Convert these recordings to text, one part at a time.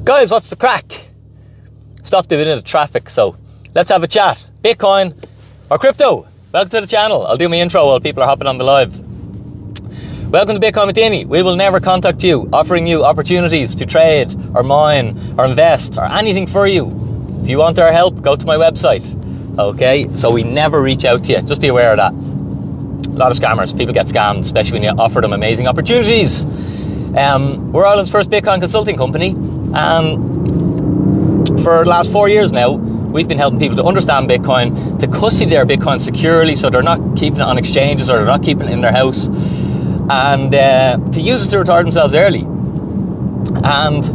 Guys, what's the crack? Stopped a bit of traffic, so let's have a chat. Bitcoin or crypto? Welcome to the channel. I'll do my intro while people are hopping on the live. Welcome to Bitcoin With Dinny. We will never contact you, offering you opportunities to trade or mine or invest or anything for you. If you want our help, go to my website. Okay, so we never reach out to you. Just be aware of that. A lot of scammers. People get scammed, especially when you offer them amazing opportunities. We're Ireland's first Bitcoin consulting company, and for the last 4 years now, we've been helping people to understand Bitcoin, to custody their Bitcoin securely so they're not keeping it on exchanges or they're not keeping it in their house, and to use it to retire themselves early. And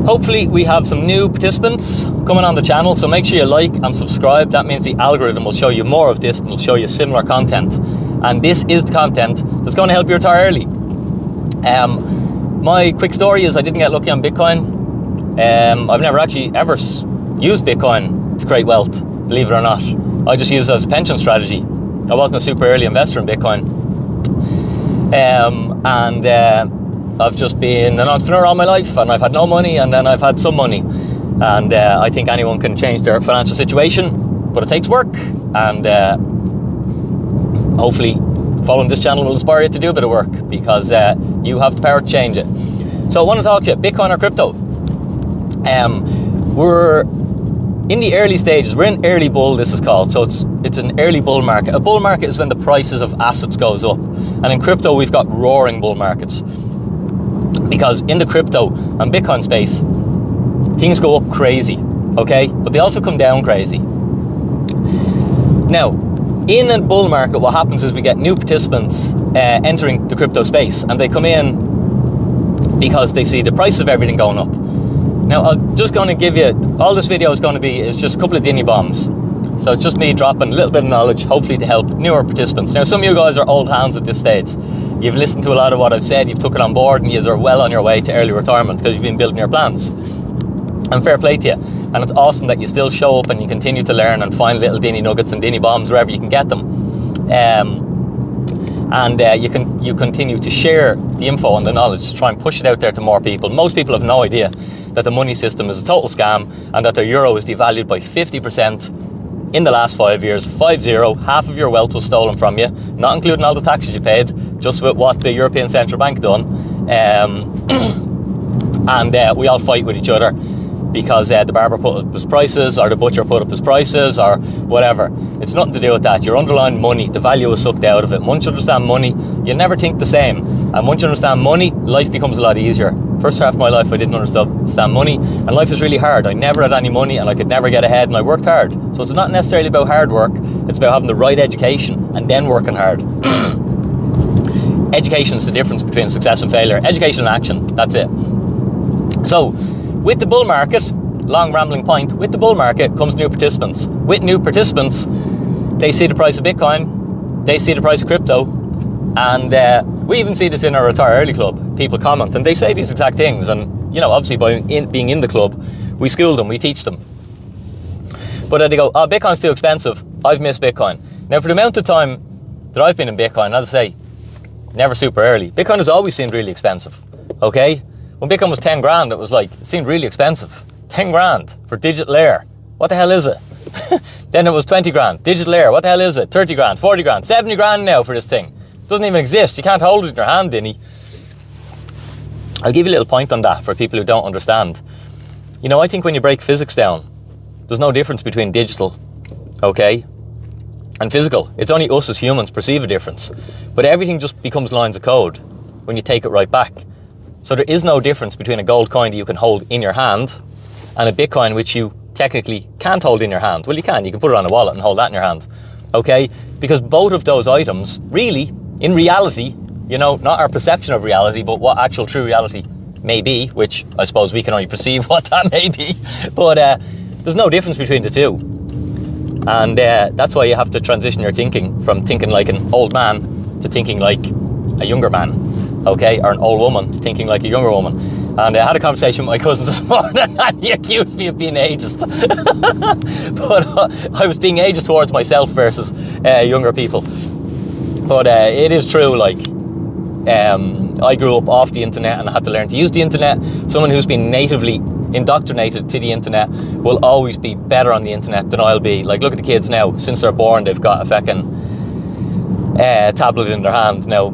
hopefully we have some new participants coming on the channel, so make sure you like and subscribe. That means the algorithm will show you more of this and will show you similar content. And this is the content that's going to help you retire early. My quick story is I didn't get lucky on Bitcoin. I've never actually ever used Bitcoin to create wealth, believe it or not. I just used it as a pension strategy. I wasn't a super early investor in Bitcoin. And I've just been an entrepreneur all my life, and I've had no money, and then I've had some money. And I think anyone can change their financial situation, but it takes work. And hopefully following this channel will inspire you to do a bit of work, because you have the power to change it. So I want to talk to you, Bitcoin or crypto. We're in the early stages. We're in early bull, this is called. So it's an early bull market. A bull market is when the prices of assets goes up. And in crypto, we've got roaring bull markets. Because in the crypto and Bitcoin space, things go up crazy, okay? But they also come down crazy. Now, in a bull market, what happens is we get new participants entering the crypto space, and they come in because they see the price of everything going up. Now, I'm just going to give you, all this video is going to be is just a couple of Dinny bombs. So it's just me dropping a little bit of knowledge, hopefully to help newer participants. Now, some of you guys are old hands at this stage. You've listened to a lot of what I've said, you've took it on board, and you are well on your way to early retirement because you've been building your plans. And fair play to you. And it's awesome that you still show up and you continue to learn and find little Dinny nuggets and Dinny bombs wherever you can get them. You continue to share the info and the knowledge to try and push it out there to more people. Most people have no idea that the money system is a total scam and that their euro is devalued by 50% in the last 5 years. 50, half of your wealth was stolen from you, not including all the taxes you paid, just with what the European Central Bank done. We all fight with each other because the barber put up his prices, or the butcher put up his prices, or whatever. It's nothing to do with that. Your underlying money, the value is sucked out of it. Once you understand money, you'll never think the same. And once you understand money, life becomes a lot easier. First half of my life, I didn't understand money, and life was really hard. I never had any money, and I could never get ahead, and I worked hard. So it's not necessarily about hard work. It's about having the right education and then working hard. Education is the difference between success and failure. Education and action, that's it. So, with the bull market, long rambling point, with the bull market comes new participants. With new participants, they see the price of Bitcoin, they see the price of crypto, and we even see this in our Retire Early Club. People comment and they say these exact things, and obviously by being in the club, we school them, we teach them. But they go, oh, Bitcoin's too expensive, I've missed Bitcoin. Now, for the amount of time that I've been in Bitcoin, as I say, never super early, Bitcoin has always seemed really expensive, okay? When Bitcoin was 10 grand, it seemed really expensive. 10 grand for digital layer. What the hell is it? Then it was 20 grand. Digital layer, what the hell is it? 30 grand, 40 grand, 70 grand now for this thing. It doesn't even exist. You can't hold it in your hand, Dinny. I'll give you a little point on that for people who don't understand. I think when you break physics down, there's no difference between digital, okay, and physical. It's only us as humans perceive a difference. But everything just becomes lines of code when you take it right back. So there is no difference between a gold coin that you can hold in your hand and a Bitcoin which you technically can't hold in your hand. Well, you can put it on a wallet and hold that in your hand, okay? Because both of those items really, in reality, not our perception of reality, but what actual true reality may be, which I suppose we can only perceive what that may be, but there's no difference between the two. And that's why you have to transition your thinking from thinking like an old man to thinking like a younger man. Okay, or an old woman thinking like a younger woman. And I had a conversation with my cousin this morning and he accused me of being ageist. But I was being ageist towards myself versus younger people. But it is true, I grew up off the internet and I had to learn to use the internet. Someone who's been natively indoctrinated to the internet will always be better on the internet than I'll be. Like, look at the kids now. Since they're born, they've got a fucking tablet in their hand. Now,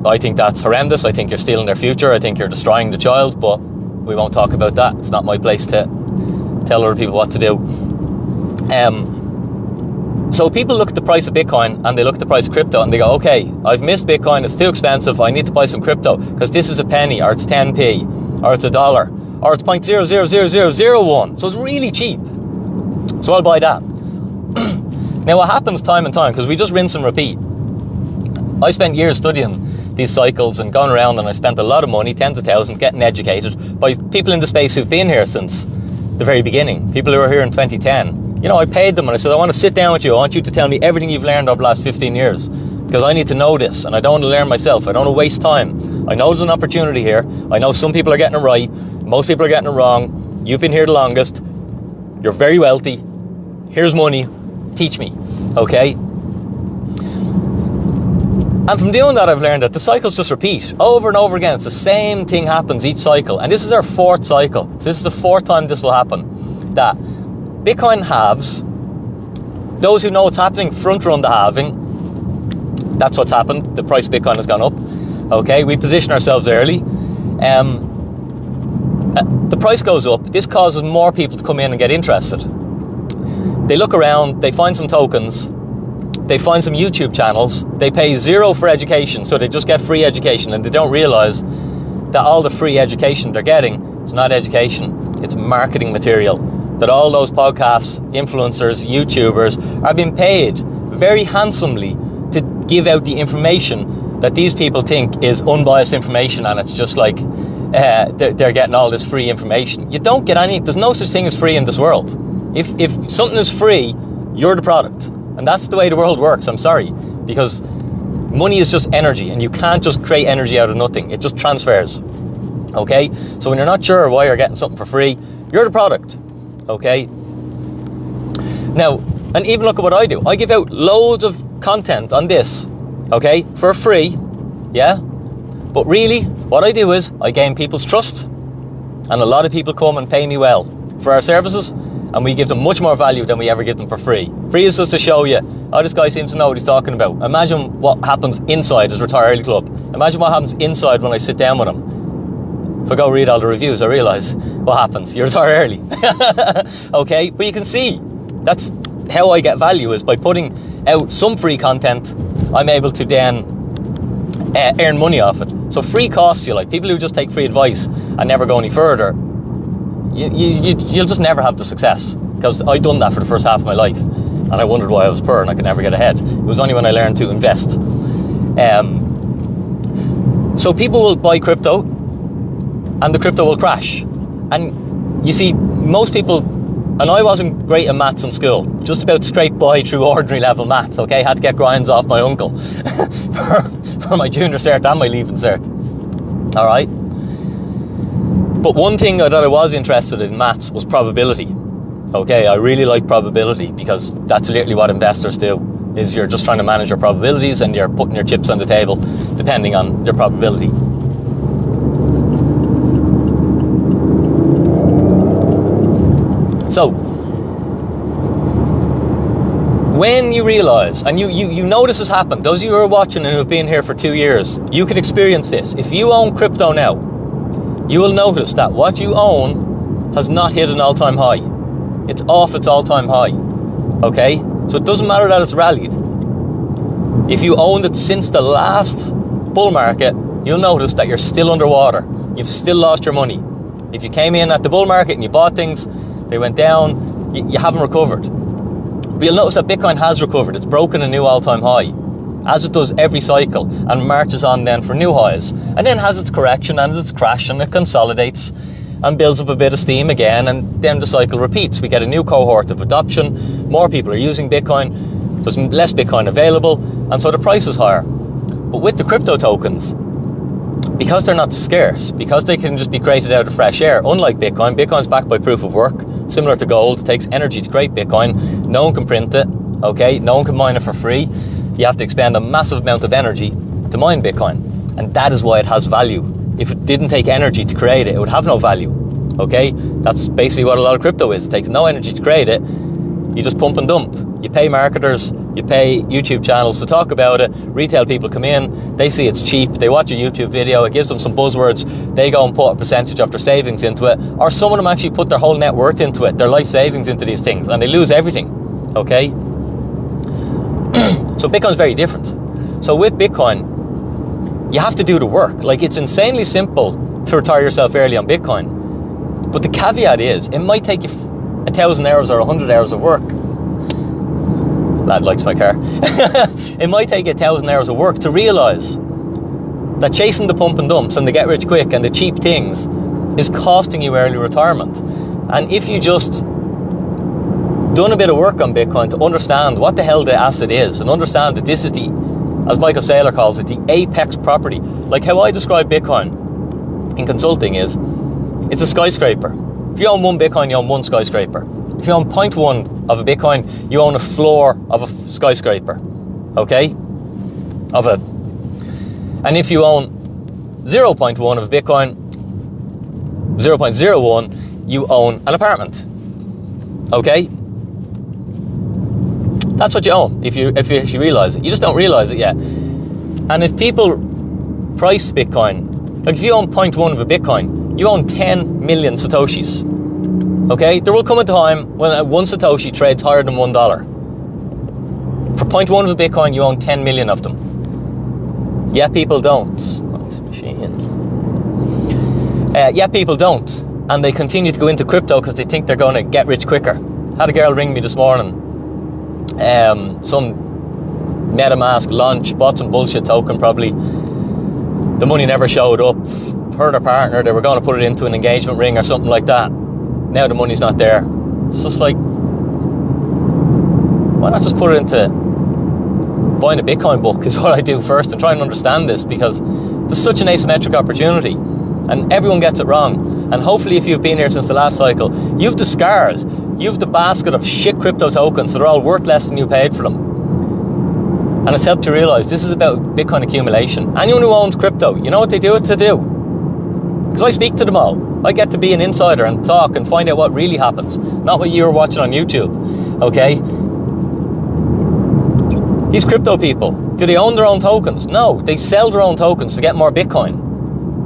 I think that's horrendous. I think you're stealing their future. I think you're destroying the child, but we won't talk about that. It's not my place to tell other people what to do. So people look at the price of Bitcoin and they look at the price of crypto and they go, okay, I've missed Bitcoin, it's too expensive, I need to buy some crypto because this is a penny, or it's 10p, or it's $1, or it's 0.000001, so it's really cheap. So I'll buy that. Now what happens time and time, because we just rinse and repeat. I spent years studying these cycles and going around, and I spent a lot of money, tens of thousands, getting educated by people in the space who've been here since the very beginning, people who were here in 2010. You know, I paid them and I said, I want to sit down with you. I want you to tell me everything you've learned over the last 15 years because I need to know this and I don't want to learn myself. I don't want to waste time. I know there's an opportunity here. I know some people are getting it right. Most people are getting it wrong. You've been here the longest. You're very wealthy. Here's money. Teach me. Okay? And from doing that, I've learned that the cycles just repeat over and over again. It's the same thing happens each cycle. And this is our fourth cycle. So this is the fourth time this will happen. That Bitcoin halves. Those who know what's happening front run the halving. That's what's happened. The price of Bitcoin has gone up. Okay, we position ourselves early. The price goes up. This causes more people to come in and get interested. They look around, they find some tokens, they find some YouTube channels, they pay zero for education, so they just get free education, and they don't realize that all the free education they're getting is not education, it's marketing material. That all those podcasts, influencers, YouTubers are being paid very handsomely to give out the information that these people think is unbiased information, and it's just like they're getting all this free information. You don't get any, there's no such thing as free in this world. If something is free, you're the product. And that's the way the world works, I'm sorry. Because money is just energy, and you can't just create energy out of nothing. It just transfers. Okay? So when you're not sure why you're getting something for free, you're the product. Okay? Now, and even look at what I do. I give out loads of content on this, okay, for free, yeah? But really, what I do is I gain people's trust, and a lot of people come and pay me well for our services, and we give them much more value than we ever give them for free. Free is just to show you, oh, this guy seems to know what he's talking about. Imagine what happens inside his Retire Early Club. Imagine what happens inside when I sit down with him. If I go read all the reviews, I realise what happens. You retire early. Okay? But you can see, that's how I get value, is by putting out some free content, I'm able to then earn money off it. So free costs you. Like people who just take free advice and never go any further, you'll just never have the success. Because I've done that for the first half of my life, and I wondered why I was poor and I could never get ahead. It was only when I learned to invest. So people will buy crypto, and the crypto will crash. And you see, most people, and I wasn't great at maths in school, just about scraped by through ordinary level maths, okay? Had to get grinds off my uncle for my junior cert and my leaving cert. All right? But one thing that I was interested in maths was probability. Okay, I really like probability because that's literally what investors do, is you're just trying to manage your probabilities and you're putting your chips on the table depending on your probability. So, when you realise, and you know this has happened, those of you who are watching and who have been here for 2 years, you can experience this. If you own crypto now, you will notice that what you own has not hit an all-time high. It's off its all-time high, okay? So it doesn't matter that it's rallied. If you owned it since the last bull market, you'll notice that you're still underwater. You've still lost your money. If you came in at the bull market and you bought things, they went down, you haven't recovered. But you'll notice that Bitcoin has recovered. It's broken a new all-time high, as it does every cycle, and marches on then for new highs. And then has its correction and its crash, and it consolidates and builds up a bit of steam again, and then the cycle repeats. We get a new cohort of adoption, more people are using Bitcoin, there's less Bitcoin available, and so the price is higher. But with the crypto tokens, because they're not scarce, because they can just be created out of fresh air, unlike Bitcoin, Bitcoin's backed by proof of work, similar to gold. It takes energy to create Bitcoin. No one can print it, okay? No one can mine it for free. You have to expend a massive amount of energy to mine Bitcoin. And that is why it has value. If it didn't take energy to create it, it would have no value. Okay? That's basically what a lot of crypto is. It takes no energy to create it. You just pump and dump. You pay marketers, you pay YouTube channels to talk about it. Retail people come in, they see it's cheap, they watch a YouTube video, it gives them some buzzwords, they go and put a percentage of their savings into it, or some of them actually put their whole net worth into it, their life savings into these things, and they lose everything. Okay? So Bitcoin's very different. So with Bitcoin, you have to do the work. Like, it's insanely simple to retire yourself early on Bitcoin. But the caveat is, it might take you 1,000 hours or 100 hours of work. Lad likes my car. It might take 1,000 hours of work to realise that chasing the pump and dumps and the get rich quick and the cheap things is costing you early retirement. And if you just done a bit of work on Bitcoin to understand what the hell the asset is, and understand that this is the, as Michael Saylor calls it, the apex property. Like how I describe Bitcoin in consulting is, it's a skyscraper. If you own one Bitcoin, you own one skyscraper. If you own 0.1 of a Bitcoin, you own a floor of a skyscraper. Okay? And if you own 0.1 of a Bitcoin, 0.01, you own an apartment. Okay? That's what you own, if you actually realise it. You just don't realise it yet. And if people price Bitcoin, like if you own 0.1 of a Bitcoin, you own 10 million Satoshis. Okay? There will come a time when one Satoshi trades higher than $1. For 0.1 of a Bitcoin, you own 10 million of them. Yet people don't. Nice machine. Yet people don't. And they continue to go into crypto because they think they're going to get rich quicker. Had a girl ring me this morning. Some MetaMask launch, bought some bullshit token probably. The money never showed up. Her and her partner, they were going to put it into an engagement ring or something like that. Now the money's not there. It's just like, why not just put it into buying a Bitcoin book is what I do first, and try and understand this, because there's such an asymmetric opportunity and everyone gets it wrong. And hopefully if you've been here since the last cycle, you've the scars, you've the basket of shit crypto tokens that are all worth less than you paid for them. And it's helped you realise this is about Bitcoin accumulation. Anyone who owns crypto, you know what they do it to do? Because I speak to them all. I get to be an insider and talk and find out what really happens, not what you're watching on YouTube. Okay? These crypto people, do they own their own tokens? No, they sell their own tokens to get more Bitcoin.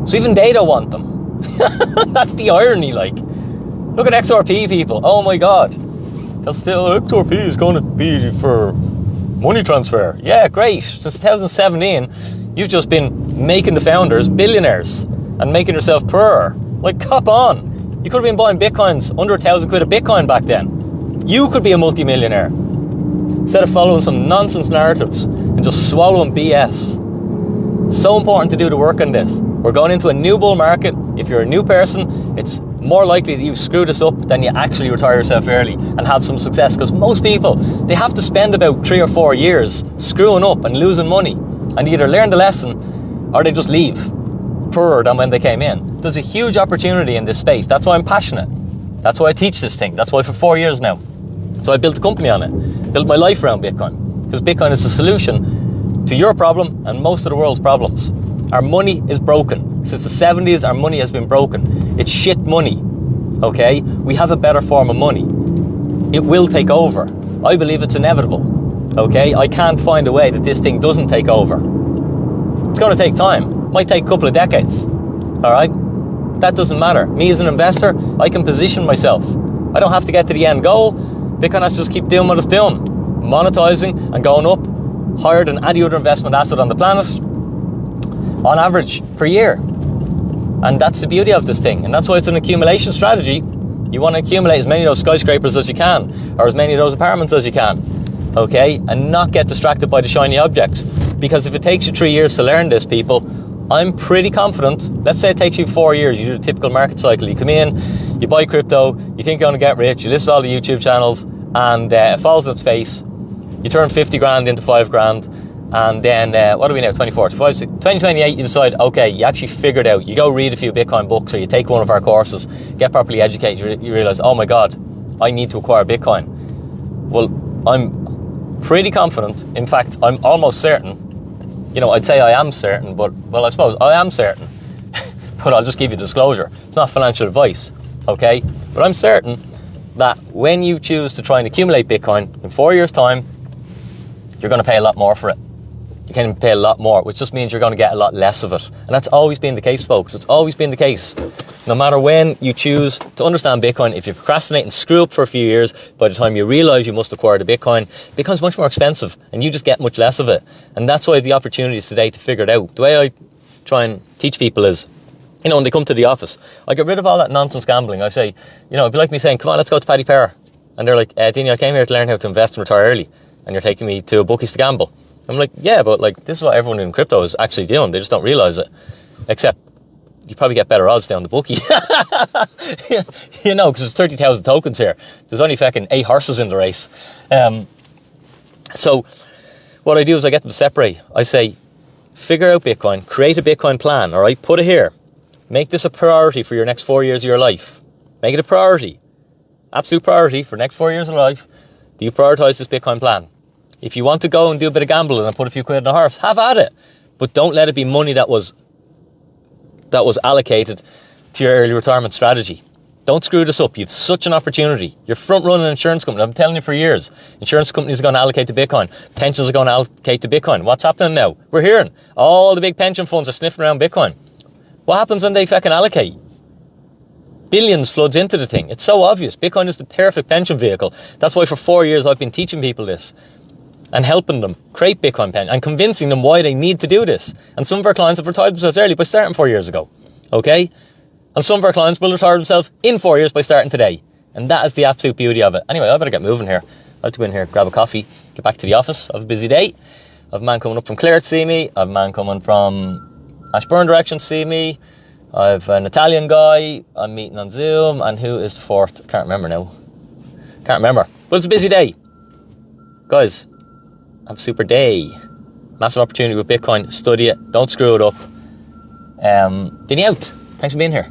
So even they don't want them. That's the irony, like. Look at XRP people. Oh my God. They'll still, XRP is going to be for money transfer. Yeah, great. Since 2017, you've just been making the founders billionaires and making yourself poorer. Like, cop on. You could have been buying Bitcoins under 1,000 quid a Bitcoin back then. You could be a multi-millionaire. Instead of following some nonsense narratives and just swallowing BS. It's so important to do the work on this. We're going into a new bull market. If you're a new person, it's more likely that you screw this up than you actually retire yourself early and have some success. Because most people, they have to spend about 3 or 4 years screwing up and losing money, and either learn the lesson or they just leave poorer than when they came in. There's a huge opportunity in this space. That's why I'm passionate. That's why I teach this thing. That's why for 4 years now. So I built a company on it, built my life around Bitcoin, because Bitcoin is the solution to your problem and most of the world's problems. Our money is broken. Since the 70s, our money has been broken. It's shit money, okay? We have a better form of money. It will take over. I believe it's inevitable, okay? I can't find a way that this thing doesn't take over. It's going to take time. Might take a couple of decades, all right? That doesn't matter. Me as an investor, I can position myself. I don't have to get to the end goal. Bitcoin has to just keep doing what it's doing, monetizing and going up higher than any other investment asset on the planet on average per year. And that's the beauty of this thing. And that's why it's an accumulation strategy. You want to accumulate as many of those skyscrapers as you can, or as many of those apartments as you can, okay? And not get distracted by the shiny objects. Because if it takes you 3 years to learn this, people, I'm pretty confident. Let's say it takes you 4 years. You do the typical market cycle. You come in, you buy crypto, you think you're going to get rich, you listen to all the YouTube channels, and it falls on its face. You turn 50 grand into 5 grand. And then, what are we now, 24, 2028, you decide, okay, you actually figured out, you go read a few Bitcoin books, or you take one of our courses, get properly educated, you realize, oh my God, I need to acquire Bitcoin. Well, I'm pretty confident, in fact, I'm almost certain I'd say I am certain, but, well, I suppose I am certain, but I'll just give you disclosure. It's not financial advice, okay? But I'm certain that when you choose to try and accumulate Bitcoin, in 4 years' time, you're going to pay a lot more for it. You can pay a lot more, which just means you're going to get a lot less of it. And that's always been the case, folks. It's always been the case. No matter when you choose to understand Bitcoin, if you procrastinate and screw up for a few years, by the time you realize you must acquire the Bitcoin, it becomes much more expensive and you just get much less of it. And that's why the opportunity is today to figure it out. The way I try and teach people is, when they come to the office, I get rid of all that nonsense gambling. I say, it'd be like me saying, come on, let's go to Paddy Power. And they're like, Dinny, I came here to learn how to invest and retire early. And you're taking me to a bookies to gamble. I'm like, yeah, but this is what everyone in crypto is actually doing. They just don't realize it. Except you probably get better odds down the bookie. Because there's 30,000 tokens here. There's only fucking 8 horses in the race. So what I do is I get them to separate. I say, figure out Bitcoin, create a Bitcoin plan, all right? Put it here. Make this a priority for your next 4 years of your life. Make it a priority. Absolute priority for the next 4 years of life. Do you prioritize this Bitcoin plan? If you want to go and do a bit of gambling and put a few quid in a horse, have at it. But don't let it be money that was allocated to your early retirement strategy. Don't screw this up. You have such an opportunity. You're front-running an insurance company. I've been telling you for years. Insurance companies are going to allocate to Bitcoin. Pensions are going to allocate to Bitcoin. What's happening now? We're hearing all the big pension funds are sniffing around Bitcoin. What happens when they fucking allocate? Billions floods into the thing. It's so obvious. Bitcoin is the perfect pension vehicle. That's why for 4 years I've been teaching people this and helping them create Bitcoin pension and convincing them why they need to do this. And some of our clients have retired themselves early by starting 4 years ago. Okay? And some of our clients will retire themselves in 4 years by starting today. And that is the absolute beauty of it. Anyway, I better get moving here. I have to go in here, grab a coffee, get back to the office. I have a busy day. I have a man coming up from Clare to see me. I have a man coming from Ashburn direction to see me. I have an Italian guy I'm meeting on Zoom. And who is the fourth? Can't remember now. Can't remember. But it's a busy day. Guys, have a super day. Massive opportunity with Bitcoin. Study it. Don't screw it up. Dinny out. Thanks for being here.